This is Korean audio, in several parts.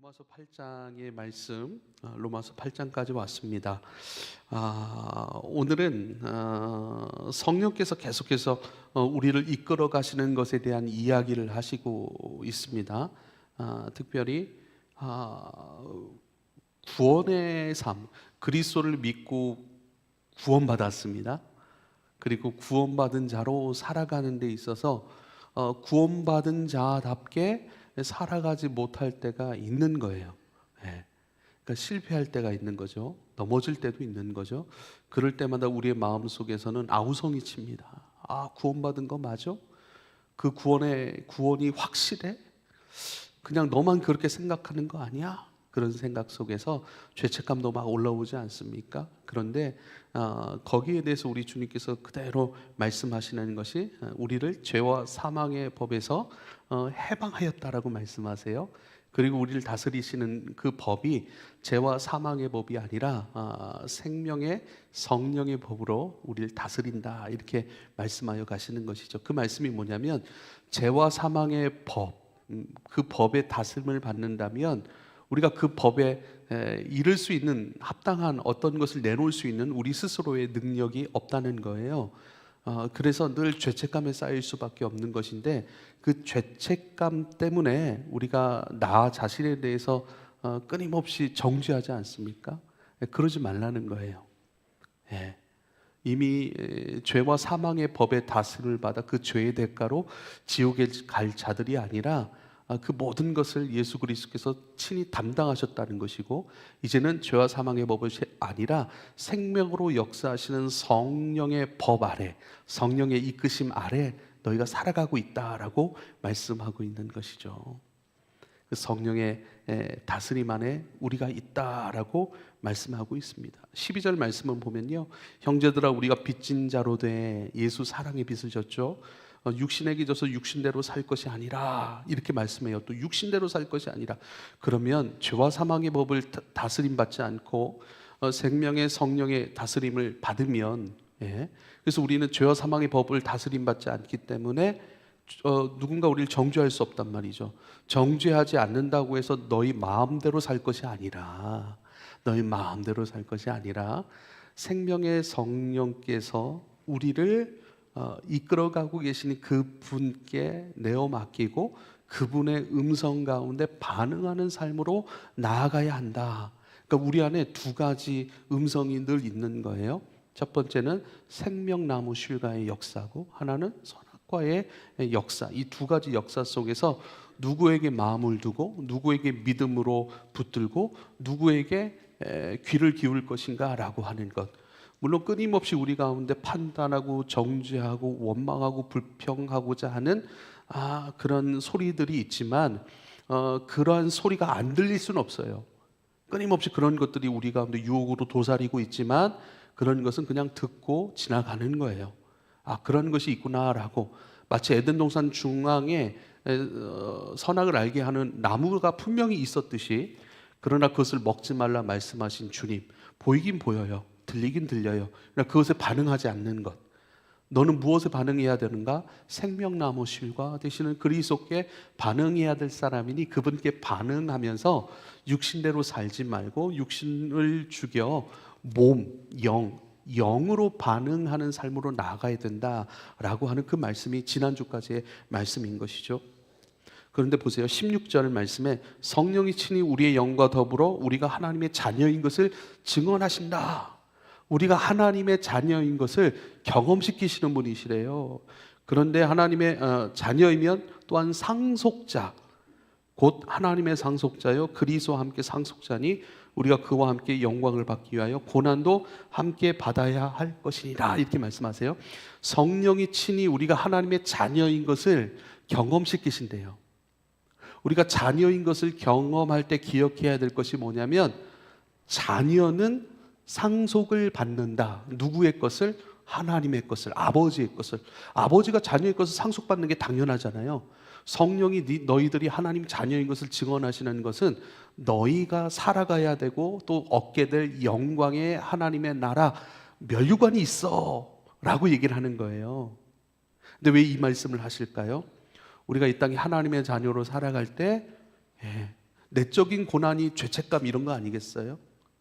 로마서 8장의 말씀, 로마서 8장까지 왔습니다. 오늘은 성령께서 계속해서 우리를 이끌어 가시는 것에 대한 이야기를 하시고 있습니다. 특별히 구원의 삶, 그리스도를 믿고 구원받았습니다. 그리고 구원받은 자로 살아가는 데 있어서 구원받은 자답게 살아가지 못할 때가 있는 거예요. 그러니까 실패할 때가 있는 거죠. 넘어질 때도 있는 거죠. 그럴 때마다 우리의 마음속에서는 아우성이 칩니다. 구원받은 거 맞아? 그 구원이 확실해? 그냥 너만 그렇게 생각하는 거 아니야? 그런 생각 속에서 죄책감도 막 올라오지 않습니까? 그런데 거기에 대해서 우리 주님께서 그대로 말씀하시는 것이 우리를 죄와 사망의 법에서 해방하였다라고 말씀하세요. 그리고 우리를 다스리시는 그 법이 죄와 사망의 법이 아니라 생명의 성령의 법으로 우리를 다스린다, 이렇게 말씀하여 가시는 것이죠. 그 말씀이 뭐냐면, 죄와 사망의 법, 그 법의 다스림을 받는다면 우리가 그 법에 이를 수 있는 합당한 어떤 것을 내놓을 수 있는 우리 스스로의 능력이 없다는 거예요. 그래서 늘 죄책감에 쌓일 수밖에 없는 것인데, 그 죄책감 때문에 우리가 나 자신에 대해서 끊임없이 정죄하지 않습니까? 그러지 말라는 거예요. 이미 죄와 사망의 법의 다스림을 받아 그 죄의 대가로 지옥에 갈 자들이 아니라 그 모든 것을 예수 그리스도께서 친히 담당하셨다는 것이고, 이제는 죄와 사망의 법이 아니라 생명으로 역사하시는 성령의 법 아래, 성령의 이끄심 아래 너희가 살아가고 있다라고 말씀하고 있는 것이죠. 그 성령의 다스림 안에 우리가 있다라고 말씀하고 있습니다. 12절 말씀을 보면요, 형제들아 우리가 빚진 자로 돼 예수 사랑의 빚을 졌죠. 육신에게 져서 육신대로 살 것이 아니라, 이렇게 말씀해요. 또 육신대로 살 것이 아니라. 그러면 죄와 사망의 법을 다스림 받지 않고 생명의 성령의 다스림을 받으면, 그래서 우리는 죄와 사망의 법을 다스림 받지 않기 때문에 누군가 우리를 정죄할 수 없단 말이죠. 정죄하지 않는다고 해서 너희 마음대로 살 것이 아니라, 생명의 성령께서 우리를 이끌어가고 계시는 그분께 내어 맡기고 그분의 음성 가운데 반응하는 삶으로 나아가야 한다. 그러니까 우리 안에 두 가지 음성이 늘 있는 거예요. 첫 번째는 생명나무 쉴과의 역사고, 하나는 선악과의 역사. 이 두 가지 역사 속에서 누구에게 마음을 두고 누구에게 믿음으로 붙들고 누구에게 귀를 기울 것인가 라고 하는 것. 물론 끊임없이 우리 가운데 판단하고 정죄하고 원망하고 불평하고자 하는 그런 소리들이 있지만, 그러한 소리가 안 들릴 수는 없어요. 끊임없이 그런 것들이 우리 가운데 유혹으로 도사리고 있지만, 그런 것은 그냥 듣고 지나가는 거예요. 그런 것이 있구나라고. 마치 에덴 동산 중앙에 선악을 알게 하는 나무가 분명히 있었듯이, 그러나 그것을 먹지 말라 말씀하신 주님, 보이긴 보여요, 들리긴 들려요. 그러나 그것에 반응하지 않는 것. 너는 무엇에 반응해야 되는가? 생명나무 실과 되시는 그리스도께 반응해야 될 사람이니 그분께 반응하면서 육신대로 살지 말고 육신을 죽여 영으로 반응하는 삶으로 나아가야 된다라고 하는 그 말씀이 지난주까지의 말씀인 것이죠. 그런데 보세요, 16절 말씀에 성령이 친히 우리의 영과 더불어 우리가 하나님의 자녀인 것을 증언하신다. 우리가 하나님의 자녀인 것을 경험시키시는 분이시래요. 그런데 하나님의 자녀이면 또한 상속자, 곧 하나님의 상속자요 그리스도와 함께 상속자니 우리가 그와 함께 영광을 받기 위하여 고난도 함께 받아야 할 것이니라, 이렇게 말씀하세요. 성령이 친히 우리가 하나님의 자녀인 것을 경험시키신대요. 우리가 자녀인 것을 경험할 때 기억해야 될 것이 뭐냐면, 자녀는 상속을 받는다. 누구의 것을? 하나님의 것을, 아버지의 것을. 아버지가 자녀의 것을 상속받는 게 당연하잖아요. 성령이 너희들이 하나님 자녀인 것을 증언하시는 것은 너희가 살아가야 되고 또 얻게 될 영광의 하나님의 나라, 멸류관이 있어 라고 얘기를 하는 거예요. 근데 왜 이 말씀을 하실까요? 우리가 이 땅에 하나님의 자녀로 살아갈 때 내적인 고난이 죄책감 이런 거 아니겠어요?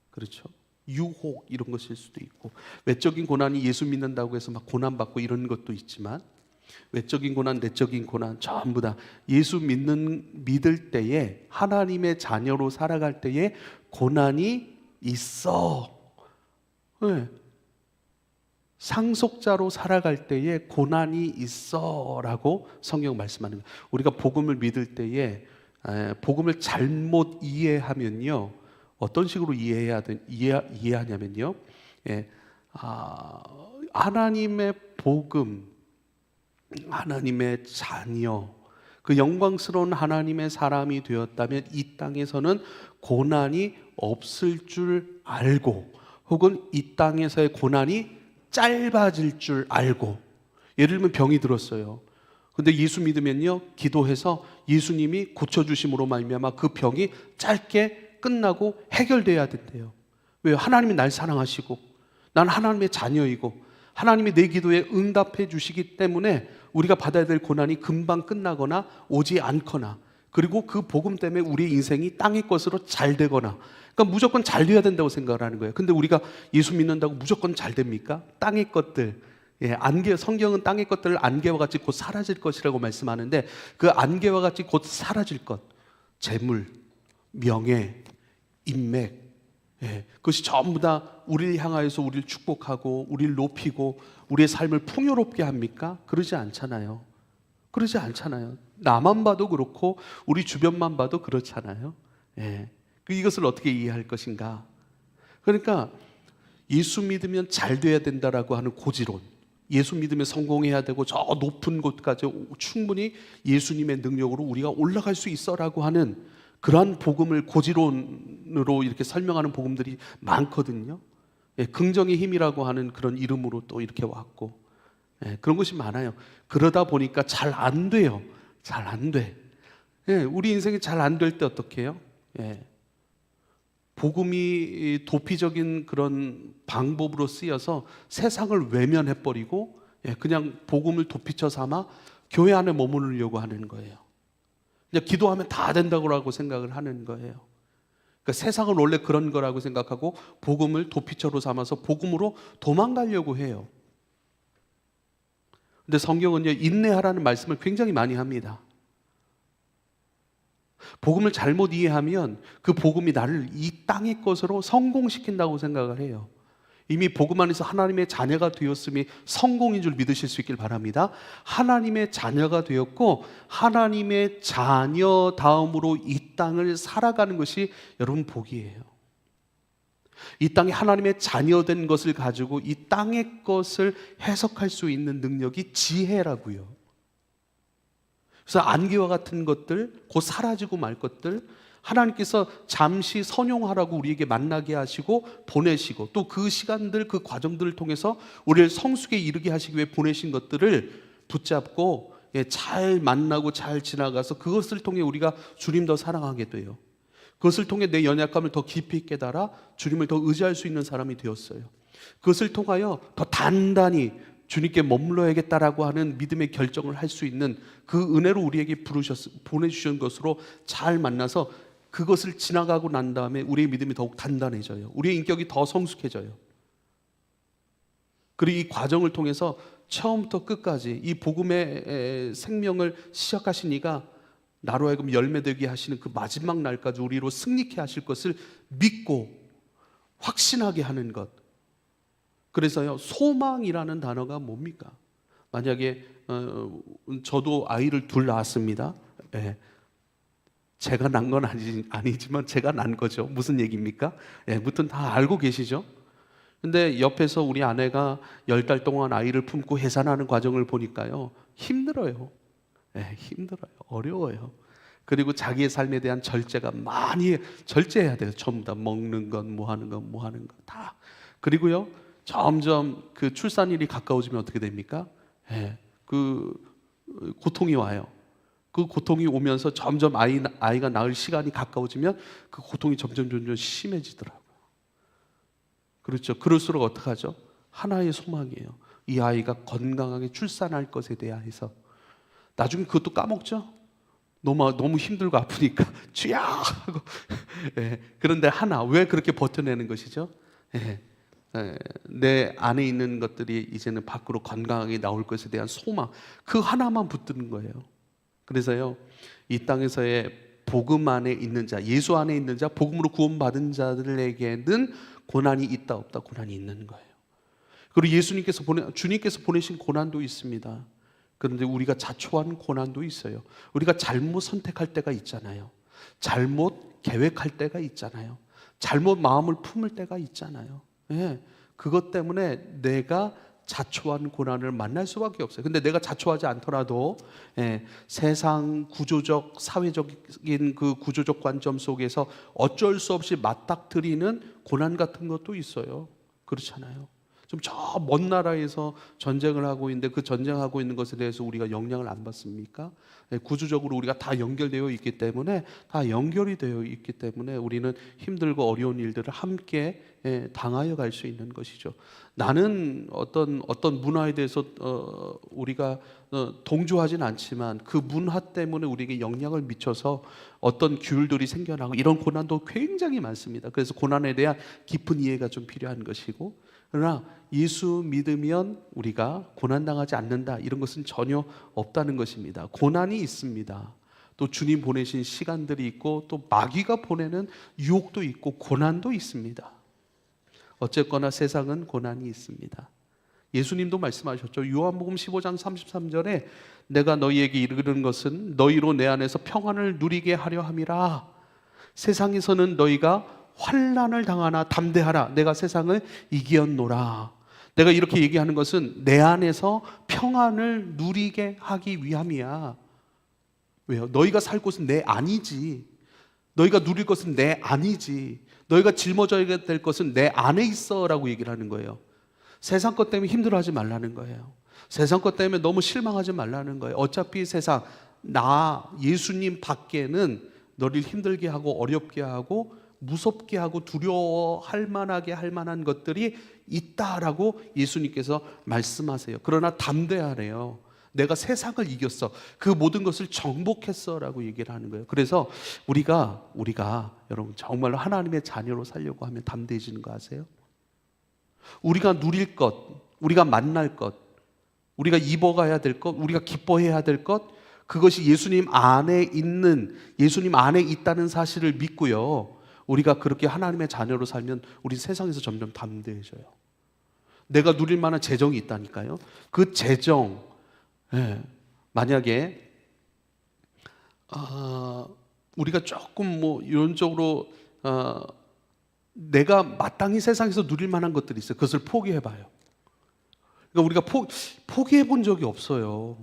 그렇죠? 유혹 이런 것일 수도 있고, 외적인 고난이 예수 믿는다고 해서 막 고난받고 이런 것도 있지만, 외적인 고난, 내적인 고난 전부 다 예수 믿을 때에, 하나님의 자녀로 살아갈 때에 고난이 있어. 네. 상속자로 살아갈 때에 고난이 있어 라고 성경 말씀하는 거예요. 우리가 복음을 믿을 때에 복음을 잘못 이해하면요, 어떤 식으로 이해하냐면요, 하나님의 복음, 하나님의 자녀, 그 영광스러운 하나님의 사람이 되었다면 이 땅에서는 고난이 없을 줄 알고, 혹은 이 땅에서의 고난이 짧아질 줄 알고, 예를 들면 병이 들었어요. 근데 예수 믿으면요, 기도해서 예수님이 고쳐주심으로 말미암아 그 병이 짧게 끝나고 해결돼야 된대요. 왜요? 하나님이 날 사랑하시고 난 하나님의 자녀이고 하나님이 내 기도에 응답해 주시기 때문에 우리가 받아야 될 고난이 금방 끝나거나 오지 않거나, 그리고 그 복음 때문에 우리의 인생이 땅의 것으로 잘 되거나, 그러니까 무조건 잘 돼야 된다고 생각을 하는 거예요. 근데 우리가 예수 믿는다고 무조건 잘 됩니까? 땅의 것들, 성경은 땅의 것들을 안개와 같이 곧 사라질 것이라고 말씀하는데, 그 안개와 같이 곧 사라질 것, 재물, 명예, 인맥, 그것이 전부 다 우리를 향하여서 우리를 축복하고 우리를 높이고 우리의 삶을 풍요롭게 합니까? 그러지 않잖아요. 그러지 않잖아요. 나만 봐도 그렇고 우리 주변만 봐도 그렇잖아요. 이것을 어떻게 이해할 것인가? 그러니까 예수 믿으면 잘 돼야 된다라고 하는 고지론, 예수 믿으면 성공해야 되고 저 높은 곳까지 충분히 예수님의 능력으로 우리가 올라갈 수 있어라고 하는 그러한 복음을 고지론으로 이렇게 설명하는 복음들이 많거든요. 긍정의 힘이라고 하는 그런 이름으로 또 이렇게 왔고, 그런 것이 많아요. 그러다 보니까 잘 안 돼요. 잘 안 돼. 우리 인생이 잘 안 될 때 어떻게 해요? 복음이 도피적인 그런 방법으로 쓰여서 세상을 외면해버리고 그냥 복음을 도피처 삼아 교회 안에 머무르려고 하는 거예요. 그냥 기도하면 다 된다고 생각을 하는 거예요. 그러니까 세상은 원래 그런 거라고 생각하고 복음을 도피처로 삼아서 복음으로 도망가려고 해요. 근데 성경은요, 인내하라는 말씀을 굉장히 많이 합니다. 복음을 잘못 이해하면 그 복음이 나를 이 땅의 것으로 성공시킨다고 생각을 해요. 이미 복음 안에서 하나님의 자녀가 되었음이 성공인 줄 믿으실 수 있길 바랍니다. 하나님의 자녀가 되었고 하나님의 자녀 다음으로 이 땅을 살아가는 것이 여러분 복이에요. 이 땅에 하나님의 자녀된 것을 가지고 이 땅의 것을 해석할 수 있는 능력이 지혜라고요. 그래서 안개와 같은 것들, 곧 사라지고 말 것들, 하나님께서 잠시 선용하라고 우리에게 만나게 하시고 보내시고, 또 그 시간들, 그 과정들을 통해서 우리를 성숙에 이르게 하시기 위해 보내신 것들을 붙잡고 잘 만나고 잘 지나가서 그것을 통해 우리가 주님 더 사랑하게 돼요. 그것을 통해 내 연약감을 더 깊이 깨달아 주님을 더 의지할 수 있는 사람이 되었어요. 그것을 통하여 더 단단히 주님께 머물러야겠다라고 하는 믿음의 결정을 할 수 있는 그 은혜로 우리에게 보내주신 것으로 잘 만나서 그것을 지나가고 난 다음에 우리의 믿음이 더욱 단단해져요. 우리의 인격이 더 성숙해져요. 그리고 이 과정을 통해서 처음부터 끝까지 이 복음의 생명을 시작하신 이가 나로 하여금 열매되게 하시는 그 마지막 날까지 우리로 승리케 하실 것을 믿고 확신하게 하는 것. 그래서요, 소망이라는 단어가 뭡니까? 만약에 저도 아이를 둘 낳았습니다. 제가 낳은 건 아니지만 제가 낳은 거죠. 무슨 얘기입니까? 무튼 다 알고 계시죠? 근데 옆에서 우리 아내가 10달 동안 아이를 품고 해산하는 과정을 보니까요, 힘들어요. 힘들어요. 어려워요. 그리고 자기의 삶에 대한 절제가 많이 절제해야 돼요. 전부 다 먹는 것, 뭐 하는 것 다. 그리고요, 점점 그 출산일이 가까워지면 어떻게 됩니까? 그 고통이 와요. 그 고통이 오면서 점점 아이가 낳을 시간이 가까워지면 그 고통이 점점 심해지더라고요. 그렇죠. 그럴수록 어떡하죠? 하나의 소망이에요. 이 아이가 건강하게 출산할 것에 대해서. 나중에 그것도 까먹죠? 너무 힘들고 아프니까 주야 하고 예, 그런데 하나 왜 그렇게 버텨내는 것이죠? 예, 내 안에 있는 것들이 이제는 밖으로 건강하게 나올 것에 대한 소망, 그 하나만 붙드는 거예요. 그래서요, 이 땅에서의 복음 안에 있는 자, 예수 안에 있는 자, 복음으로 구원받은 자들에게는 고난이 있다 없다? 고난이 있는 거예요. 그리고 주님께서 보내신 고난도 있습니다. 그런데 우리가 자초한 고난도 있어요. 우리가 잘못 선택할 때가 있잖아요. 잘못 계획할 때가 있잖아요. 잘못 마음을 품을 때가 있잖아요. 예, 그것 때문에 내가 자초한 고난을 만날 수밖에 없어요. 근데 내가 자초하지 않더라도 세상 구조적, 사회적인 그 구조적 관점 속에서 어쩔 수 없이 맞닥뜨리는 고난 같은 것도 있어요. 그렇잖아요. 좀 저 먼 나라에서 전쟁을 하고 있는데 그 전쟁하고 있는 것에 대해서 우리가 영향을 안 받습니까? 구조적으로 우리가 다 연결되어 있기 때문에, 다 연결이 되어 있기 때문에 우리는 힘들고 어려운 일들을 함께 당하여 갈 수 있는 것이죠. 나는 어떤 문화에 대해서 우리가 동조하진 않지만 그 문화 때문에 우리에게 영향을 미쳐서 어떤 규율들이 생겨나고 이런 고난도 굉장히 많습니다. 그래서 고난에 대한 깊은 이해가 좀 필요한 것이고, 그러나 예수 믿으면 우리가 고난당하지 않는다, 이런 것은 전혀 없다는 것입니다. 고난이 있습니다. 또 주님 보내신 시간들이 있고 또 마귀가 보내는 유혹도 있고 고난도 있습니다. 어쨌거나 세상은 고난이 있습니다. 예수님도 말씀하셨죠. 요한복음 15장 33절에 내가 너희에게 이르는 것은 너희로 내 안에서 평안을 누리게 하려 함이라. 세상에서는 너희가 환난을 당하나 담대하라. 내가 세상을 이기었노라. 내가 이렇게 얘기하는 것은 내 안에서 평안을 누리게 하기 위함이야. 왜요? 너희가 살 곳은 내 안이지. 너희가 누릴 것은 내 안이지. 너희가 짊어져야 될 것은 내 안에 있어 라고 얘기를 하는 거예요. 세상 것 때문에 힘들어하지 말라는 거예요. 세상 것 때문에 너무 실망하지 말라는 거예요. 어차피 세상, 나 예수님 밖에는 너를 힘들게 하고 어렵게 하고 무섭게 하고 두려워할 만하게 할 만한 것들이 있다라고 예수님께서 말씀하세요. 그러나 담대하래요. 내가 세상을 이겼어. 그 모든 것을 정복했어 라고 얘기를 하는 거예요. 그래서 우리가 여러분 정말로 하나님의 자녀로 살려고 하면 담대해지는 거 아세요? 우리가 누릴 것, 우리가 만날 것, 우리가 입어가야 될 것, 우리가 기뻐해야 될 것, 그것이 예수님 안에 있다는 사실을 믿고요, 우리가 그렇게 하나님의 자녀로 살면 우리 세상에서 점점 담대해져요. 내가 누릴 만한 재정이 있다니까요. 그 재정, 만약에 우리가 조금 이런 쪽으로 내가 마땅히 세상에서 누릴 만한 것들이 있어요. 그것을 포기해봐요. 그러니까 우리가 포기해 본 적이 없어요.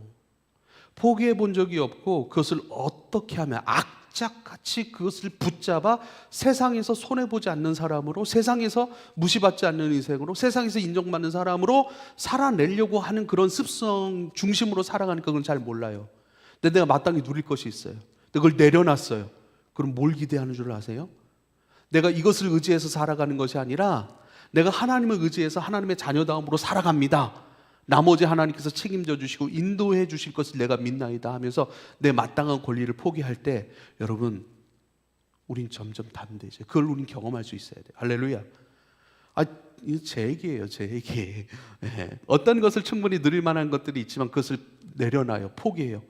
포기해 본 적이 없고 그것을 어떻게 하면 악착같이 그것을 붙잡아 세상에서 손해보지 않는 사람으로, 세상에서 무시받지 않는 인생으로, 세상에서 인정받는 사람으로 살아내려고 하는 그런 습성 중심으로 살아가니까 그건 잘 몰라요. 근데 내가 마땅히 누릴 것이 있어요. 그걸 내려놨어요. 그럼 뭘 기대하는 줄 아세요? 내가 이것을 의지해서 살아가는 것이 아니라 내가 하나님을 의지해서 하나님의 자녀다움으로 살아갑니다. 나머지 하나님께서 책임져 주시고 인도해 주실 것을 내가 믿나이다 하면서 내 마땅한 권리를 포기할 때, 여러분, 우린 점점 담대해져요. 그걸 우린 경험할 수 있어야 돼요. 할렐루야. 이거 제 얘기예요, 제 얘기. 어떤 것을 충분히 누릴 만한 것들이 있지만 그것을 내려놔요. 포기해요.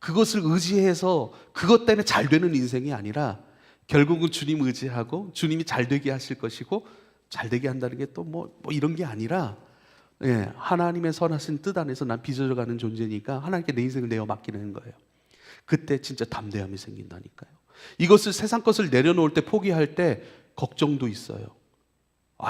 그것을 의지해서 그것 때문에 잘 되는 인생이 아니라 결국은 주님 의지하고 주님이 잘 되게 하실 것이고, 잘 되게 한다는 게 또 뭐 이런 게 아니라, 하나님의 선하신 뜻 안에서 난 빚어져 가는 존재니까 하나님께 내 인생을 내어 맡기는 거예요. 그때 진짜 담대함이 생긴다니까요. 이것을, 세상 것을 내려놓을 때, 포기할 때 걱정도 있어요.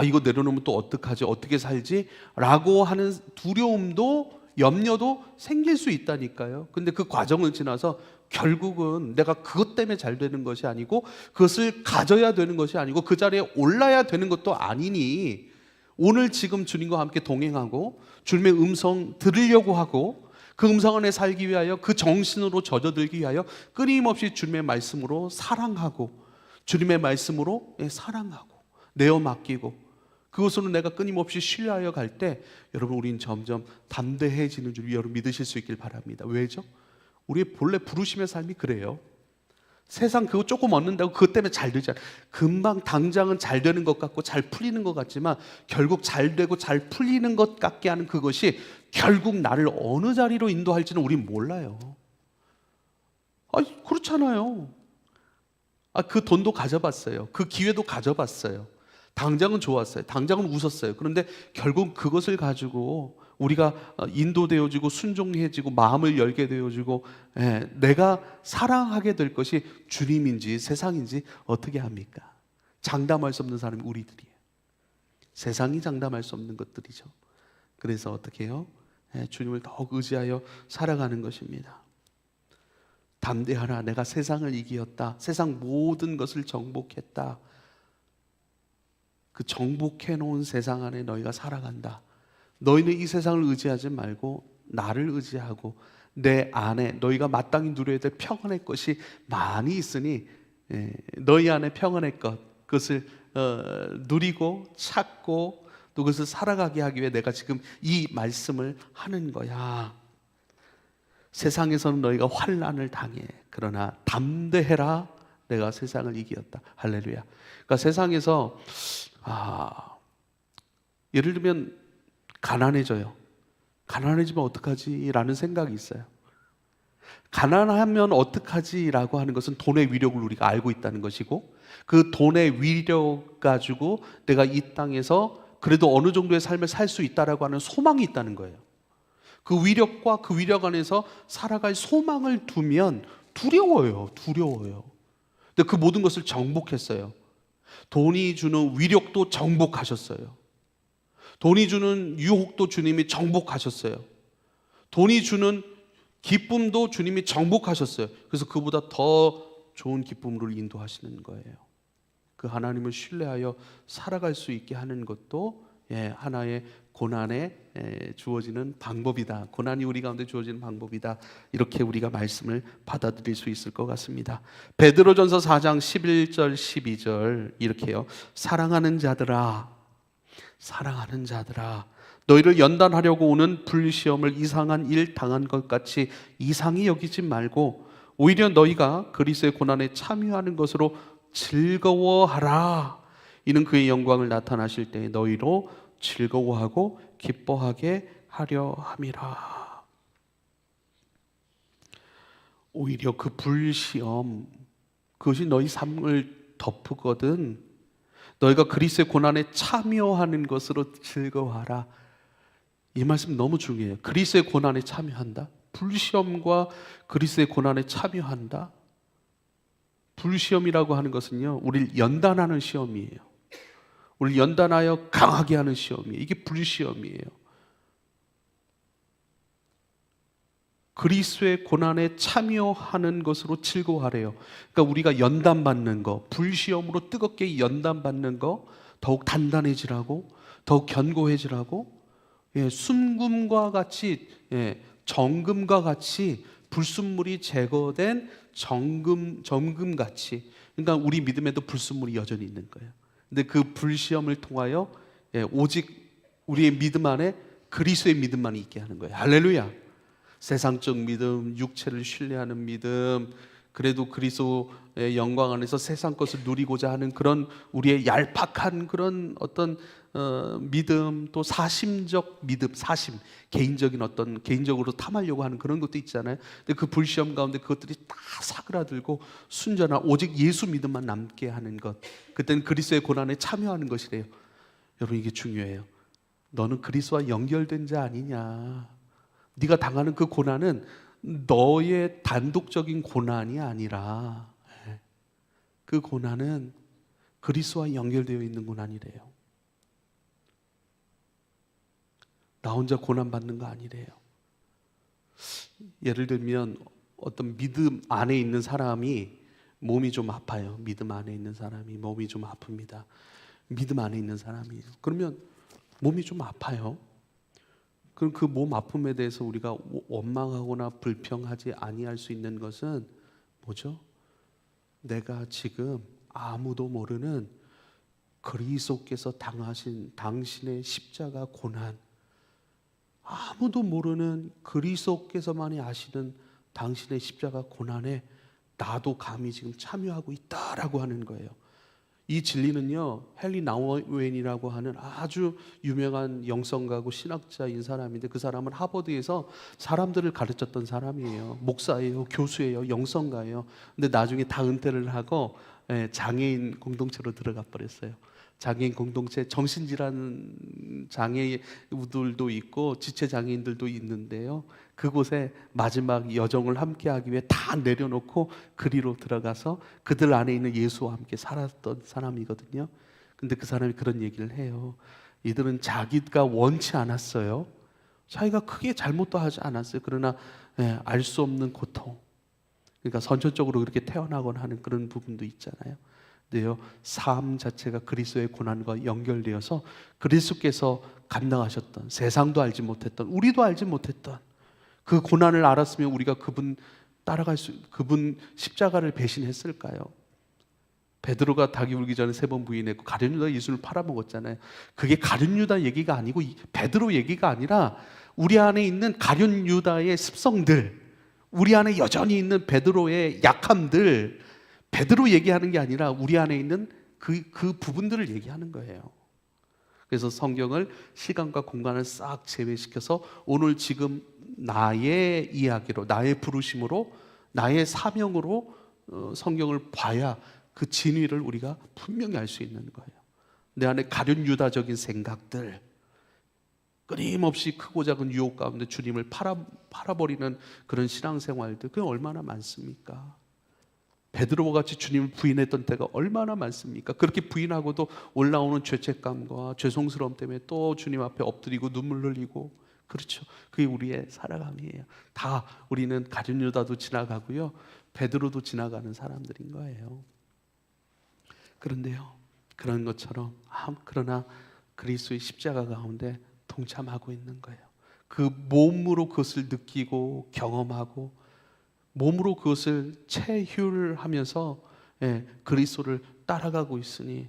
이거 내려놓으면 또 어떡하지? 어떻게 살지? 라고 하는 두려움도, 염려도 생길 수 있다니까요. 근데 그 과정을 지나서 결국은 내가 그것 때문에 잘 되는 것이 아니고, 그것을 가져야 되는 것이 아니고, 그 자리에 올라야 되는 것도 아니니, 오늘 지금 주님과 함께 동행하고 주님의 음성 들으려고 하고 그 음성 안에 살기 위하여, 그 정신으로 젖어들기 위하여 끊임없이 주님의 말씀으로 사랑하고, 주님의 말씀으로 사랑하고 내어 맡기고, 그것으로 내가 끊임없이 신뢰하여 갈 때, 여러분, 우린 점점 담대해지는 줄 여러분 믿으실 수 있길 바랍니다. 왜죠? 우리의 본래 부르심의 삶이 그래요. 세상 그거 조금 얻는다고 그것 때문에 잘 되지 않아요. 금방 당장은 잘 되는 것 같고 잘 풀리는 것 같지만 결국 잘 되고 잘 풀리는 것 같게 하는 그것이 결국 나를 어느 자리로 인도할지는 우린 몰라요. 그렇잖아요. 그 돈도 가져봤어요. 그 기회도 가져봤어요. 당장은 좋았어요. 당장은 웃었어요. 그런데 결국 그것을 가지고 우리가 인도되어지고 순종해지고 마음을 열게 되어지고 내가 사랑하게 될 것이 주님인지 세상인지 어떻게 합니까? 장담할 수 없는 사람이 우리들이에요. 세상이 장담할 수 없는 것들이죠. 그래서 어떻게 해요? 주님을 더욱 의지하여 살아가는 것입니다. 담대하라. 내가 세상을 이기었다. 세상 모든 것을 정복했다. 그 정복해 놓은 세상 안에 너희가 살아간다. 너희는 이 세상을 의지하지 말고 나를 의지하고 내 안에 너희가 마땅히 누려야 될 평안의 것이 많이 있으니 너희 안에 평안의 그것을 누리고 찾고 또 그것을 살아가게 하기 위해 내가 지금 이 말씀을 하는 거야. 세상에서는 너희가 환난을 당해. 그러나 담대해라. 내가 세상을 이기었다. 할렐루야. 그러니까 세상에서 예를 들면 가난해져요. 가난해지면 어떡하지? 라는 생각이 있어요. 가난하면 어떡하지? 라고 하는 것은 돈의 위력을 우리가 알고 있다는 것이고 그 돈의 위력 가지고 내가 이 땅에서 그래도 어느 정도의 삶을 살 수 있다라고 하는 소망이 있다는 거예요. 그 위력과 그 위력 안에서 살아갈 소망을 두면 두려워요. 근데 그 모든 것을 정복했어요. 돈이 주는 위력도 정복하셨어요. 돈이 주는 유혹도 주님이 정복하셨어요. 돈이 주는 기쁨도 주님이 정복하셨어요. 그래서 그보다 더 좋은 기쁨으로 인도하시는 거예요. 그 하나님을 신뢰하여 살아갈 수 있게 하는 것도 하나의 고난에 주어지는 방법이다. 고난이 우리 가운데 주어지는 방법이다. 이렇게 우리가 말씀을 받아들일 수 있을 것 같습니다. 베드로전서 4장 11절 12절 이렇게요. 사랑하는 자들아 너희를 연단하려고 오는 불시험을 이상한 일 당한 것 같이 이상히 여기지 말고 오히려 너희가 그리스도의 고난에 참여하는 것으로 즐거워하라. 이는 그의 영광을 나타나실 때에 너희로 즐거워하고 기뻐하게 하려 함이라. 오히려 그 불시험 그것이 너희 삶을 덮으거든 너희가 그리스도의 고난에 참여하는 것으로 즐거워하라. 이 말씀 너무 중요해요. 그리스도의 고난에 참여한다. 불시험과 그리스도의 고난에 참여한다. 불시험이라고 하는 것은요, 우리를 연단하는 시험이에요. 우리를 연단하여 강하게 하는 시험이에요. 이게 불시험이에요. 그리스도의 고난에 참여하는 것으로 즐거워하래요. 그러니까 우리가 연단받는 거, 불시험으로 뜨겁게 연단받는 거 더욱 단단해지라고, 더욱 견고해지라고, 순금과 같이, 정금과 같이 불순물이 제거된 정금같이, 그러니까 우리 믿음에도 불순물이 여전히 있는 거예요. 근데 그 불시험을 통하여 오직 우리의 믿음 안에 그리스도의 믿음만 있게 하는 거예요. 할렐루야. 세상적 믿음, 육체를 신뢰하는 믿음, 그래도 그리스도의 영광 안에서 세상 것을 누리고자 하는 그런 우리의 얄팍한 그런 어떤 믿음, 또 사심적 믿음, 사심, 개인적으로 탐하려고 하는 그런 것도 있잖아요. 근데 그 불시험 가운데 그것들이 다 사그라들고 순전한 오직 예수 믿음만 남게 하는 것, 그때는 그리스도의 고난에 참여하는 것이래요. 여러분, 이게 중요해요. 너는 그리스도와 연결된 자 아니냐. 네가 당하는 그 고난은 너의 단독적인 고난이 아니라 그 고난은 그리스도와 연결되어 있는 고난이래요. 나 혼자 고난받는 거 아니래요. 예를 들면 어떤 믿음 안에 있는 사람이 몸이 좀 아파요. 믿음 안에 있는 사람이 몸이 좀 아픕니다. 믿음 안에 있는 사람이에요. 그러면 몸이 좀 아파요. 그럼 그 몸 아픔에 대해서 우리가 원망하거나 불평하지 아니할 수 있는 것은 뭐죠? 내가 지금 아무도 모르는 그리스도께서 당하신 당신의 십자가 고난, 아무도 모르는 그리스도께서만이 아시는 당신의 십자가 고난에 나도 감히 지금 참여하고 있다라고 하는 거예요. 이 진리는요, 헨리 나우엔이라고 하는 아주 유명한 영성가고 신학자인 사람인데, 그 사람은 하버드에서 사람들을 가르쳤던 사람이에요. 목사예요, 교수예요, 영성가예요. 근데 나중에 다 은퇴를 하고 장애인 공동체로 들어가 버렸어요. 장애인 공동체, 정신질환 장애우들도 있고 지체 장애인들도 있는데요, 그곳에 마지막 여정을 함께하기 위해 다 내려놓고 그리로 들어가서 그들 안에 있는 예수와 함께 살았던 사람이거든요. 근데 그 사람이 그런 얘기를 해요. 이들은 자기가 원치 않았어요. 자기가 크게 잘못도 하지 않았어요. 그러나 알 수 없는 고통, 그러니까 선천적으로 그렇게 태어나거나 하는 그런 부분도 있잖아요. 근데요, 삶 자체가 그리스도의 고난과 연결되어서 그리스도께서 감당하셨던, 세상도 알지 못했던, 우리도 알지 못했던 그 고난을 알았으면 우리가 그분 그분 십자가를 배신했을까요? 베드로가 닭이 울기 전에 3번 부인했고 가룟 유다 예수를 팔아먹었잖아요. 그게 가룟 유다 얘기가 아니고 베드로 얘기가 아니라 우리 안에 있는 가룟 유다의 습성들, 우리 안에 여전히 있는 베드로의 약함들, 베드로 얘기하는 게 아니라 우리 안에 있는 그 부분들을 얘기하는 거예요. 그래서 성경을 시간과 공간을 싹 제외시켜서 오늘 지금 나의 이야기로, 나의 부르심으로, 나의 사명으로 성경을 봐야 그 진위를 우리가 분명히 알 수 있는 거예요. 내 안에 가룟 유다적인 생각들, 끊임없이 크고 작은 유혹 가운데 주님을 팔아버리는 그런 신앙생활들, 그게 얼마나 많습니까? 베드로와 같이 주님을 부인했던 때가 얼마나 많습니까? 그렇게 부인하고도 올라오는 죄책감과 죄송스러움 때문에 또 주님 앞에 엎드리고 눈물 흘리고, 그렇죠. 그게 우리의 살아감이에요. 다 우리는 가룟 유다도 지나가고요, 베드로도 지나가는 사람들인 거예요. 그런데요, 그런 것처럼 그러나 그리스도의 십자가 가운데 동참하고 있는 거예요. 그 몸으로 그것을 느끼고 경험하고 몸으로 그것을 체휼하면서 그리스도를 따라가고 있으니,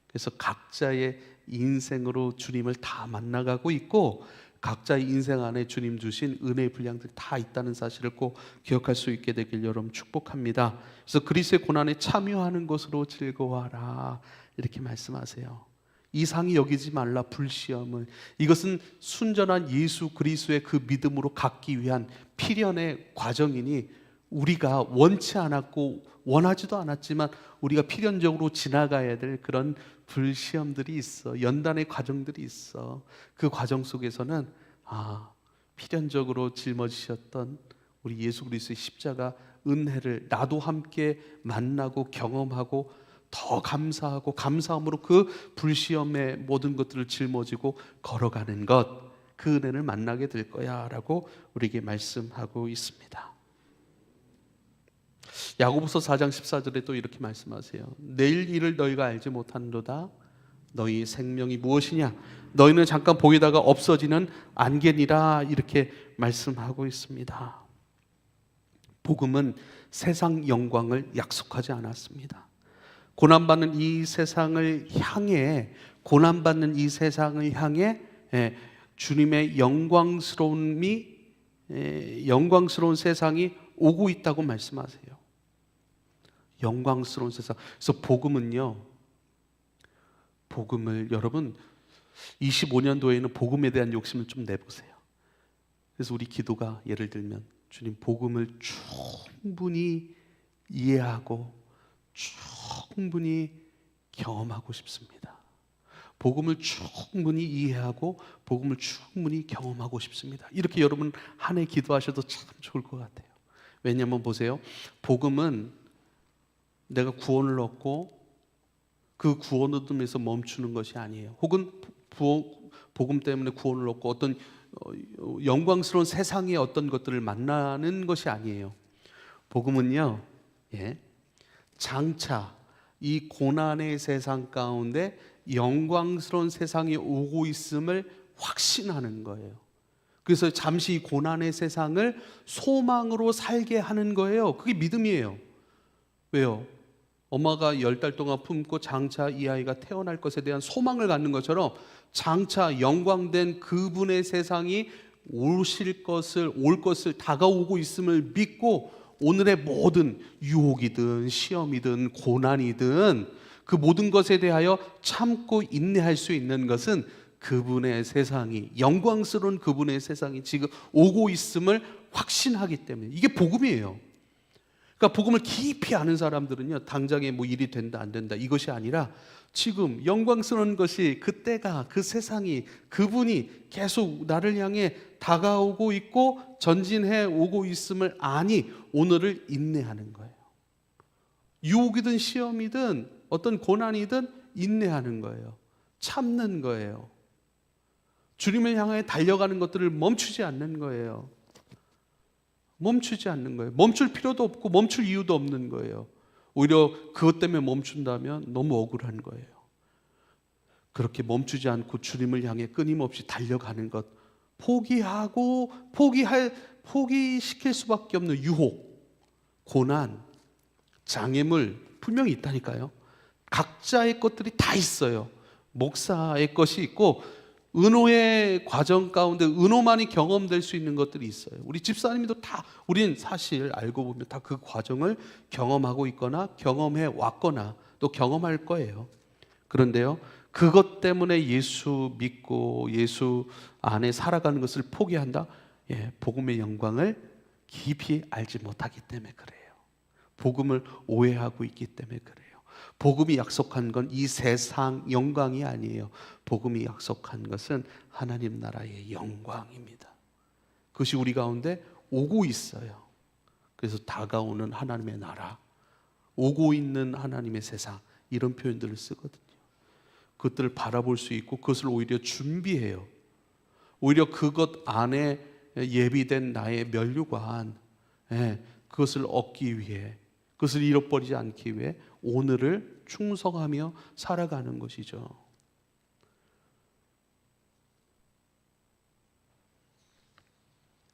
그래서 각자의 인생으로 주님을 다 만나가고 있고, 각자의 인생 안에 주님 주신 은혜의 분량들이 다 있다는 사실을 꼭 기억할 수 있게 되길 여러분 축복합니다. 그래서 그리스도의 고난에 참여하는 것으로 즐거워하라, 이렇게 말씀하세요. 이상히 여기지 말라 불시험을. 이것은 순전한 예수 그리스도의 그 믿음으로 갖기 위한 필연의 과정이니, 우리가 원치 않았고 원하지도 않았지만 우리가 필연적으로 지나가야 될 그런 불시험들이 있어. 연단의 과정들이 있어. 그 과정 속에서는 필연적으로 짊어지셨던 우리 예수 그리스도의 십자가 은혜를 나도 함께 만나고 경험하고 더 감사하고 감사함으로 그 불시험의 모든 것들을 짊어지고 걸어가는 것, 그 은혜를 만나게 될 거야 라고 우리에게 말씀하고 있습니다. 야고보서 4장 14절에 또 이렇게 말씀하세요. 내일 일을 너희가 알지 못하노라. 너희 생명이 무엇이냐? 너희는 잠깐 보이다가 없어지는 안개니라, 이렇게 말씀하고 있습니다. 복음은 세상 영광을 약속하지 않았습니다. 고난받는 이 세상을 향해, 주님의 영광스러운 세상이 오고 있다고 말씀하세요. 영광스러운 세상. 그래서 복음을 여러분 25년도에는 복음에 대한 욕심을 좀 내보세요. 그래서 우리 기도가, 예를 들면 주님, 복음을 충분히 이해하고 충분히 경험하고 싶습니다. 복음을 충분히 이해하고 복음을 충분히 경험하고 싶습니다. 이렇게 여러분 한 해 기도하셔도 참 좋을 것 같아요. 왜냐하면 보세요, 복음은 내가 구원을 얻고 그 구원 얻음에서 멈추는 것이 아니에요. 혹은 복음 때문에 구원을 얻고 어떤 영광스러운 세상의 어떤 것들을 만나는 것이 아니에요. 복음은요, 장차 이 고난의 세상 가운데 영광스러운 세상이 오고 있음을 확신하는 거예요. 그래서 잠시 이 고난의 세상을 소망으로 살게 하는 거예요. 그게 믿음이에요. 왜요? 엄마가 10달 동안 품고 장차 이 아이가 태어날 것에 대한 소망을 갖는 것처럼 장차 영광된 그분의 세상이 올 것을 다가오고 있음을 믿고 오늘의 모든 유혹이든 시험이든 고난이든 그 모든 것에 대하여 참고 인내할 수 있는 것은 그분의 세상이, 영광스러운 그분의 세상이 지금 오고 있음을 확신하기 때문에, 이게 복음이에요. 그러니까 복음을 깊이 아는 사람들은요, 당장에 뭐 일이 된다 안 된다 이것이 아니라 지금 영광스러운 것이, 그때가, 그 세상이, 그분이 계속 나를 향해 다가오고 있고 전진해 오고 있음을 아니 오늘을 인내하는 거예요. 유혹이든 시험이든 어떤 고난이든 인내하는 거예요. 참는 거예요. 주님을 향해 달려가는 것들을 멈추지 않는 거예요. 멈추지 않는 거예요. 멈출 필요도 없고 멈출 이유도 없는 거예요. 오히려 그것 때문에 멈춘다면 너무 억울한 거예요. 그렇게 멈추지 않고 주님을 향해 끊임없이 달려가는 것, 포기시킬 수밖에 없는 유혹, 고난, 장애물 분명히 있다니까요. 각자의 것들이 다 있어요. 목사의 것이 있고 은호의 과정 가운데 은호만이 경험될 수 있는 것들이 있어요. 우리 집사님도 다, 우리는 사실 알고 보면 다 그 과정을 경험하고 있거나 경험해 왔거나 또 경험할 거예요. 그런데요, 그것 때문에 예수 믿고 예수 안에 살아가는 것을 포기한다? 복음의 영광을 깊이 알지 못하기 때문에 그래요. 복음을 오해하고 있기 때문에 그래요. 복음이 약속한 건 이 세상 영광이 아니에요. 복음이 약속한 것은 하나님 나라의 영광입니다. 그것이 우리 가운데 오고 있어요. 그래서 다가오는 하나님의 나라, 오고 있는 하나님의 세상, 이런 표현들을 쓰거든요. 그것들을 바라볼 수 있고 그것을 오히려 준비해요. 오히려 그것 안에 예비된 나의 면류관, 그것을 얻기 위해, 그것을 잃어버리지 않기 위해 오늘을 충성하며 살아가는 것이죠.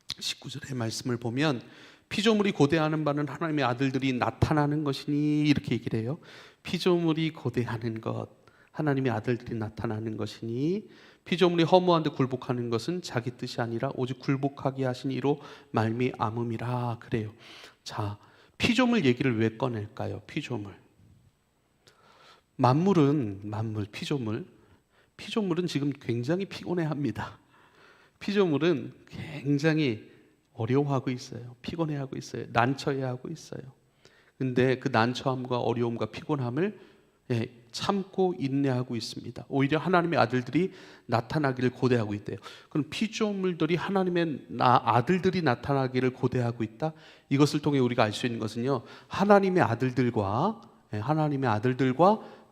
(19절의) 말씀을 보면 피조물이 고대하는 바는 하나님의 아들들이 나타나는 것이니, 이렇게 얘기를 해요. 피조물이 고대하는 것, 하나님의 아들들이 나타나는 것이니, 피조물이 허무한데 굴복하는 것은 자기 뜻이 아니라 오직 굴복하게 하신 이로 말미암음이라 그래요. 자, 피조물 얘기를 왜 꺼낼까요? 피조물은 피조물은 지금 굉장히 피곤해합니다. 피조물은 굉장히 어려워하고 있어요. 피곤해하고 있어요. 난처해하고 있어요. 근데 그 난처함과 어려움과 피곤함을 참고 인내하고 있습니다. 오히려 하나님의 아들들이 나타나기를 고대하고 있대요. 그럼 피조물들이 하나님의 아들들이 나타나기를 고대하고 있다? 이것을 통해 우리가 알 수 있는 것은요, 하나님의 아들들과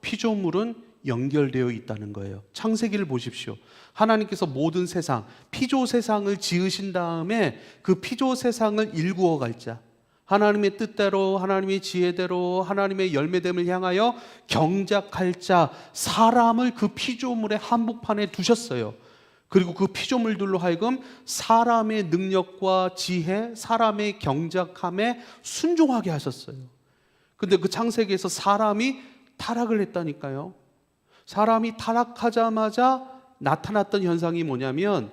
피조물은 연결되어 있다는 거예요. 창세기를 보십시오. 하나님께서 모든 세상, 피조 세상을 지으신 다음에 그 피조 세상을 일구어 갈 자, 하나님의 뜻대로, 하나님의 지혜대로, 하나님의 열매됨을 향하여 경작할 자, 사람을 그 피조물의 한복판에 두셨어요. 그리고 그 피조물들로 하여금 사람의 능력과 지혜, 사람의 경작함에 순종하게 하셨어요. 근데 그 창세기에서 사람이 타락을 했다니까요. 사람이 타락하자마자 나타났던 현상이 뭐냐면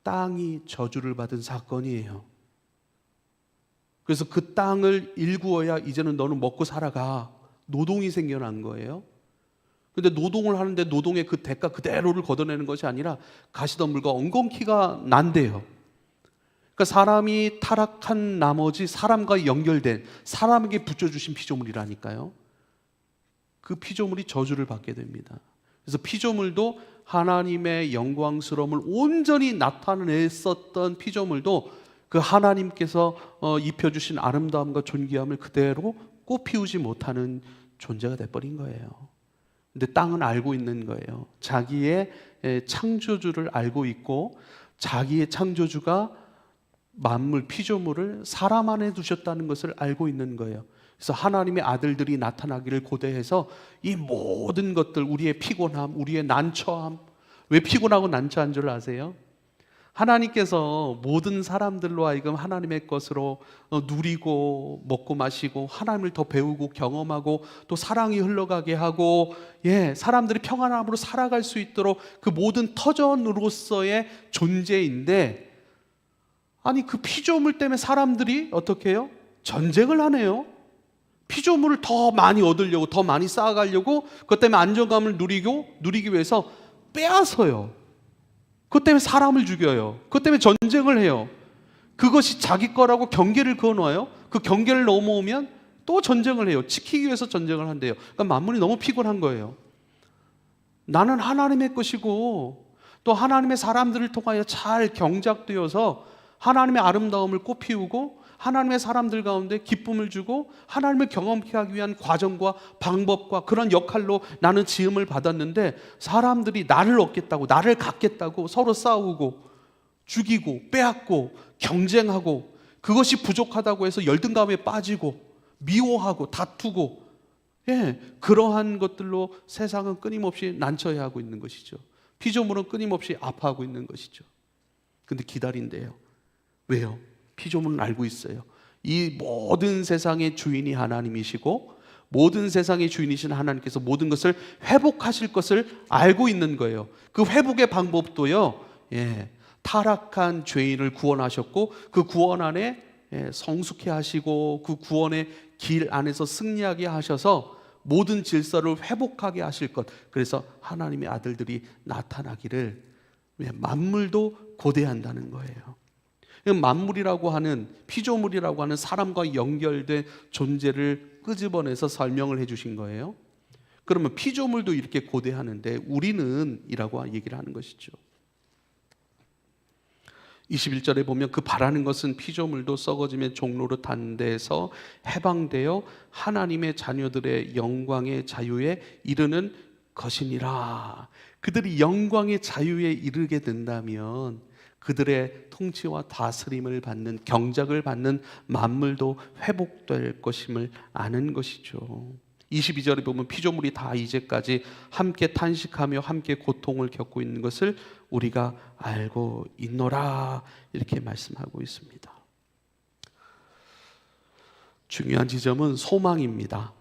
땅이 저주를 받은 사건이에요. 그래서 그 땅을 일구어야 이제는 너는 먹고 살아가, 노동이 생겨난 거예요. 근데 노동을 하는데 노동의 그 대가 그대로를 걷어내는 것이 아니라 가시덤불과 엉겅퀴가 난대요. 그러니까 사람이 타락한 나머지 사람과 연결된, 사람에게 붙여주신 피조물이라니까요. 그 피조물이 저주를 받게 됩니다. 그래서 피조물도 하나님의 영광스러움을 온전히 나타냈었던 피조물도 그 하나님께서 입혀주신 아름다움과 존귀함을 그대로 꽃피우지 못하는 존재가 돼버린 거예요. 근데 땅은 알고 있는 거예요. 자기의 창조주를 알고 있고 자기의 창조주가 만물, 피조물을 사람 안에 두셨다는 것을 알고 있는 거예요. 그래서 하나님의 아들들이 나타나기를 고대해서 이 모든 것들, 우리의 피곤함, 우리의 난처함, 왜 피곤하고 난처한 줄 아세요? 하나님께서 모든 사람들로 하여금 하나님의 것으로 누리고 먹고 마시고 하나님을 더 배우고 경험하고 또 사랑이 흘러가게 하고 사람들이 평안함으로 살아갈 수 있도록 그 모든 터전으로서의 존재인데, 아니 그 피조물 때문에 사람들이 어떻게 해요? 전쟁을 하네요. 피조물을 더 많이 얻으려고, 더 많이 쌓아가려고, 그것 때문에 안정감을 누리기 위해서 빼앗아요. 그것 때문에 사람을 죽여요. 그것 때문에 전쟁을 해요. 그것이 자기 거라고 경계를 그어놓아요. 그 경계를 넘어오면 또 전쟁을 해요. 지키기 위해서 전쟁을 한대요. 그러니까 만물이 너무 피곤한 거예요. 나는 하나님의 것이고 또 하나님의 사람들을 통하여 잘 경작되어서 하나님의 아름다움을 꽃피우고 하나님의 사람들 가운데 기쁨을 주고 하나님을 경험케 하기 위한 과정과 방법과 그런 역할로 나는 지음을 받았는데, 사람들이 나를 얻겠다고, 나를 갖겠다고 서로 싸우고 죽이고 빼앗고 경쟁하고, 그것이 부족하다고 해서 열등감에 빠지고 미워하고 다투고, 그러한 것들로 세상은 끊임없이 난처해 하고 있는 것이죠. 피조물은 끊임없이 아파하고 있는 것이죠. 근데 기다린대요. 왜요? 피조물은 알고 있어요. 이 모든 세상의 주인이 하나님이시고 모든 세상의 주인이신 하나님께서 모든 것을 회복하실 것을 알고 있는 거예요. 그 회복의 방법도요, 타락한 죄인을 구원하셨고 그 구원 안에 성숙해 하시고 그 구원의 길 안에서 승리하게 하셔서 모든 질서를 회복하게 하실 것. 그래서 하나님의 아들들이 나타나기를 만물도 고대한다는 거예요. 만물이라고 하는, 피조물이라고 하는 사람과 연결된 존재를 끄집어내서 설명을 해주신 거예요. 그러면 피조물도 이렇게 고대하는데 우리는 이라고 얘기를 하는 것이죠. 21절에 보면 그 바라는 것은 피조물도 썩어지면 종로로 단 데서 해방되어 하나님의 자녀들의 영광의 자유에 이르는 것이니라. 그들이 영광의 자유에 이르게 된다면 그들의 통치와 다스림을 받는, 경작을 받는 만물도 회복될 것임을 아는 것이죠. 22절에 보면 피조물이 다 이제까지 함께 탄식하며 함께 고통을 겪고 있는 것을 우리가 알고 있노라, 이렇게 말씀하고 있습니다. 중요한 지점은 소망입니다.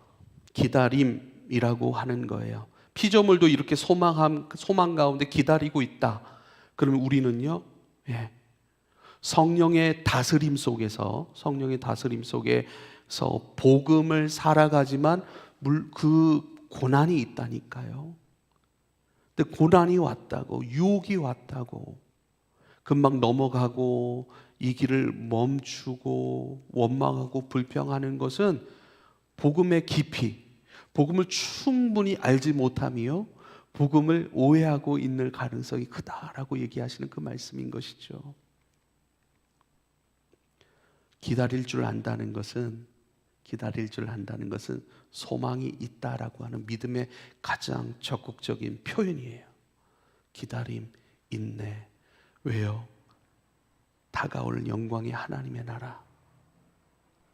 기다림이라고 하는 거예요. 피조물도 이렇게 소망 가운데 기다리고 있다. 그러면 우리는요, 성령의 다스림 속에서 복음을 살아가지만 그 고난이 있다니까요. 근데 고난이 왔다고, 유혹이 왔다고 금방 넘어가고 이 길을 멈추고 원망하고 불평하는 것은 복음의 깊이, 복음을 충분히 알지 못하며 복음을 오해하고 있는 가능성이 크다라고 얘기하시는 그 말씀인 것이죠. 기다릴 줄 안다는 것은 소망이 있다라고 하는 믿음의 가장 적극적인 표현이에요. 기다림, 인내. 왜요? 다가올 영광의 하나님의 나라.